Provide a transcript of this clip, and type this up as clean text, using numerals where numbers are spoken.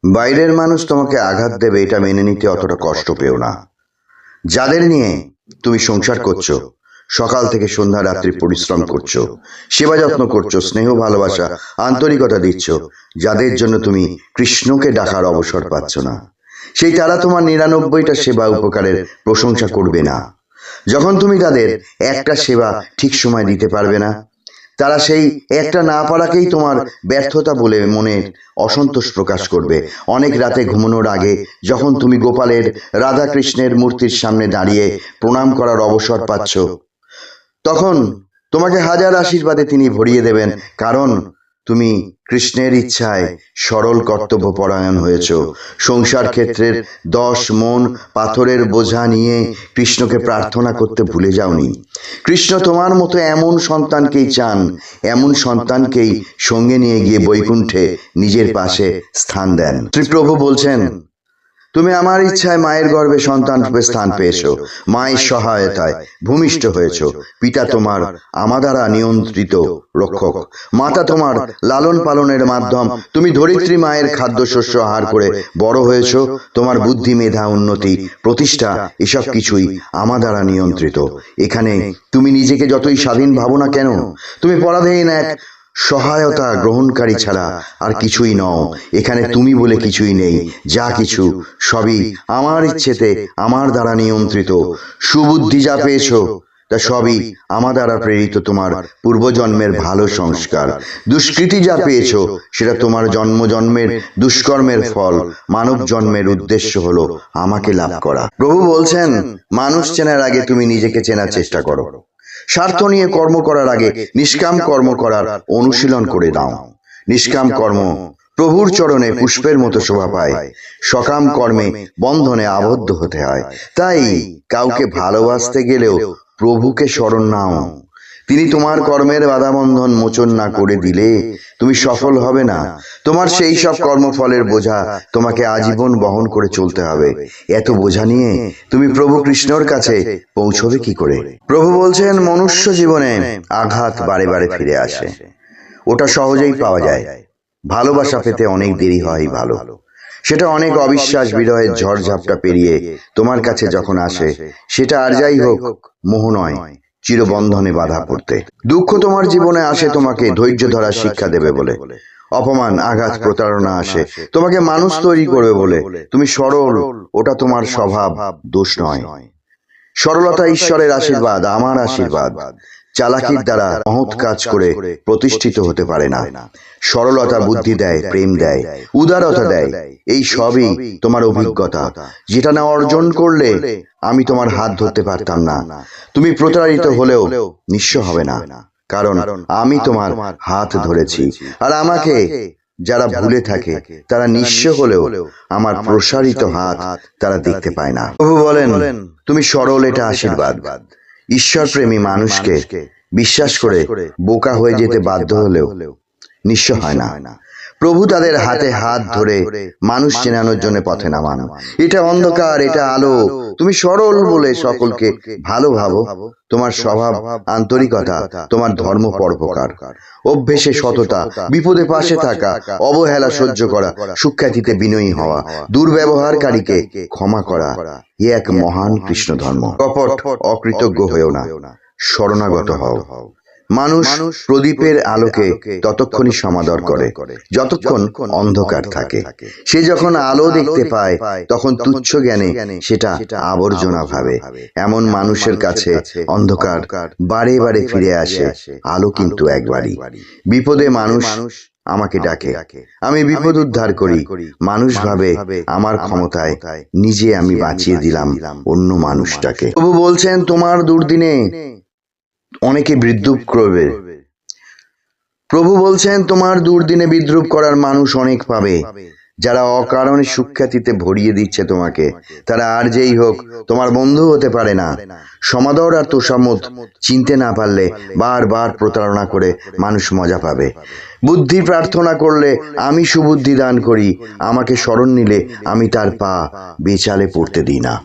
বাইরের মানুষ তোমাকে আঘাত দেবে এটা মেনে নিতে অতটা কষ্ট পেও না। যাদের নিয়ে তুমি সংসার করছো, সকাল থেকে সন্ধ্যা রাত্রি পরিশ্রম করছো, সেবা যত্ন করছো, স্নেহ ভালোবাসা আন্তরিকতা দিচ্ছ, যাদের জন্য তুমি কৃষ্ণকে ডাকার অবসর পাচ্ছ না, সেই তারা তোমার ৯৯টা সেবা উপকারের প্রশংসা করবে না। যখন তুমি তাদের একটা সেবা ঠিক সময় দিতে পারবে না, তারা সেই একটা না পারাকেই তোমার ব্যর্থতা বলে মনের অসন্তোষ প্রকাশ করবে। অনেক রাতে ঘুমানোর আগে যখন তুমি গোপালের, রাধাকৃষ্ণের মূর্তির সামনে দাঁড়িয়ে প্রণাম করার অবসর পাচ্ছ, তখন তোমাকে হাজার আশীর্বাদে তিনি ভরিয়ে দেবেন, কারণ তুমি কৃষ্ণের ইচ্ছায় সরল কর্তব্য পরায়ণ হয়েছ। সংসার ক্ষেত্রের 10 মন পাথরের বোঝা নিয়ে কৃষ্ণকে প্রার্থনা করতে ভুলে যাওনি। কৃষ্ণ তোমার মতো এমন সন্তানকেই চান, এমন সন্তানকেই সঙ্গে নিয়ে গিয়ে বৈকুণ্ঠে নিজের পাশে স্থান দেন। শ্রীপ্রভু বলছেন, তুমি আমার ইচ্ছায় মায়ের গর্ভে সন্তান রূপে স্থান পেয়েছো, মায়ের সহায়তায় ভূমিষ্ঠ হয়েছো। পিতা তোমার আমাদ্বারা নিয়ন্ত্রিত রক্ষক, মাতা তোমার লালন পালনের মাধ্যম। তুমি ধরিত্রী মায়ের খাদ্যশস্য আহার করে বড় হয়েছো। তোমার বুদ্ধি, মেধা, উন্নতি, প্রতিষ্ঠা এসব কিছুই আমাদ্বারা নিয়ন্ত্রিত। এখানে তুমি নিজেকে যতই স্বাধীন ভাবো না কেন, তুমি পরাধীন এক সহায়তা গ্রহণকারী ছাড়া আর কিছুই নও। এখানে তুমি বলে কিছুই নেই, যা কিছু সবই আমার ইচ্ছেতে আমার দ্বারা নিয়ন্ত্রিত। সুবুদ্ধি যা পেয়েছো তা সবই আমার দ্বারা প্রেরিত তোমার পূর্বজন্মের ভালো সংস্কার। দুষ্কৃতি যা পেয়েছো সেটা তোমার জন্মের দুষ্কর্মের ফল। মানব জন্মের উদ্দেশ্য হলো আমাকে লাভ করা। প্রভু বলছেন, মানুষ চেনার আগে তুমি নিজেকে চেনার চেষ্টা করো। স্বার্থ নিয়ে কর্ম করার আগে নিষ্কাম কর্ম করার অনুশীলন করে দাও। নিষ্কাম কর্ম প্রভুর চরণে পুষ্পের মতো শোভা পায়, সকাম কর্মে বন্ধনে আবদ্ধ হতে হয়। তাই কাউকে ভালোবাসতে গেলেও প্রভুকে স্মরণ নাও। তিনি তোমার কর্মের বাধাবন্ধন মোচন না করে দিলে তুমি সফল হবে না। তোমার সেই সব কর্মফলের বোঝা তোমাকে আজীবন বহন করে চলতে হবে। এত বোঝা নিয়ে তুমি প্রভু কৃষ্ণর কাছে পৌঁছবে কি করে? প্রভু বলছেন, মনুষ্য জীবনে আঘাত বারে বারে ফিরে আসে, ওটা সহজেই পাওয়া যায়। ভালোবাসা পেতে অনেক দেরি হয় ভালো, সেটা অনেক অবিশ্বাস বিরহের ঝড়ঝাপটা পেরিয়ে তোমার কাছে যখন আসে, সেটা আর যাই হোক মোহ নয়, চিরবন্ধনে বাধা পড়তে। দুঃখ তোমার জীবনে আসে তোমাকে ধৈর্য ধরার শিক্ষা দেবে বলে। অপমান, আঘাত, প্রতারণা আসে তোমাকে মানুষ তৈরি করবে বলে। তুমি সরল, ওটা তোমার স্বভাব, দোষ নয়। সরলতা ঈশ্বরের আশীর্বাদ, আমার আশীর্বাদ। চালাকির দ্বারা মহৎ কাজ করে প্রতিষ্ঠিত হতে পারে না। সরলতা বুদ্ধি দেয়, প্রেম দেয়, উদারতা দেয়। এই সবই তোমার অভিজ্ঞতা, যেটা না অর্জন করলে আমি তোমার হাত ধরতে পারতাম না। তুমি প্রতারিত হলেও নিঃস্ব হবে না, কারণ আমি তোমার হাত ধরেছি। আর আমাকে যারা ভুলে থাকে তারা নিঃস্ব হলেও আমার প্রসারিত হাত তারা দেখতে পায় না। প্রভু বলেন, তুমি সরল, এটা আশীর্বাদ। ঈশ্বর প্রেমী মানুষকে বিশ্বাস করে বোকা হয়ে যেতে বাধ্য হলেও নিঃস্ব হয় না। প্রভু তাদের হাতে হাত ধরে মানুষ চেনানোর জন্য পথে নামান। এটা অন্ধকার, এটা আলো। তুমি সরল বলে সকলকে ভালো ভাবো। তোমার স্বভাব আন্তরিকতা, তোমার ধর্ম পরোপকার, অভ্যেসে সততা, বিপদে পাশে থাকা, অবহেলা সহ্য করা, সুখ্যাতিতে বিনয়ী হওয়া, দুর্ব্যবহারকারীকে ক্ষমা করা, এ এক মহান কৃষ্ণ ধর্ম। কপট অকৃতজ্ঞ হয়েও না, শরণাগত হও। মানুষ প্রদীপের আলোকে ততক্ষণই সমাদর করে যতক্ষণ অন্ধকার থাকে। সে যখন আলো দেখতে পায় তখন তুচ্ছ জ্ঞানে সেটা আবর্জনা ভাবে। এমন মানুষের কাছে অন্ধকার বারে বারে ফিরে আসে, আলো কিন্তু একবারই। বিপদে মানুষ আমাকে ডাকে, আমি বিপদ উদ্ধার করি। মানুষ ভাবে আমার ক্ষমতায় নিজে আমি বাঁচিয়ে দিলাম অন্য মানুষটাকে। প্রভু বলছেন, তোমার দুর্দিনে অনেকে বিদ্রূপ করবে। প্রভু বলছেন, তোমার দুর্দিনে বিদ্রূপ করার মানুষ অনেক পাবে। যারা অকারণে সুখ্যাতিতে ভরিয়ে দিচ্ছে তোমাকে, তারা আর যেই হোক তোমার বন্ধু হতে পারে না। সমাদর আর তোষামত চিনতে না পারলে বারবার প্রতারণা করে মানুষ মজা পাবে। বুদ্ধি প্রার্থনা করলে আমি সুবুদ্ধি দান করি, আমাকে স্মরণ নিলে আমি তার পা বেচালে পড়তে দিই না।